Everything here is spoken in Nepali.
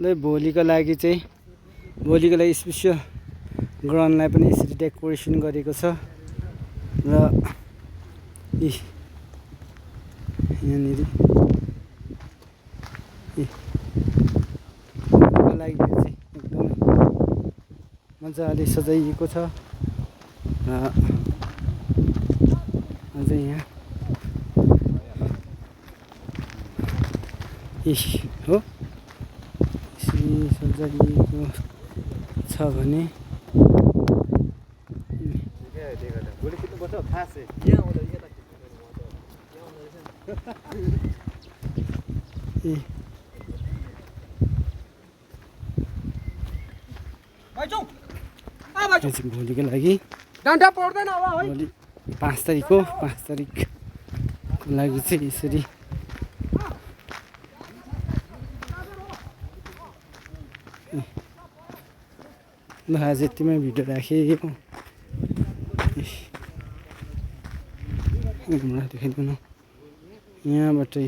ल भोलिको लागि स्पेसियल ग्राउन्डलाई पनि यसरी डेकोरेसन गरेको छ र यहाँनिर भोलिको लागि चाहिँ एकदमै मजाले सजाइएको छ र अझै यहाँ हो यसरी सजाइएको छ भने भोलिको लागि डन्डा पर्दैन अब है भोलि 5 तारिकको लागि चाहिँ यसरी ल आज यतिमै भिडियो राखेँ देखाइदिउँ न यहाँबाटै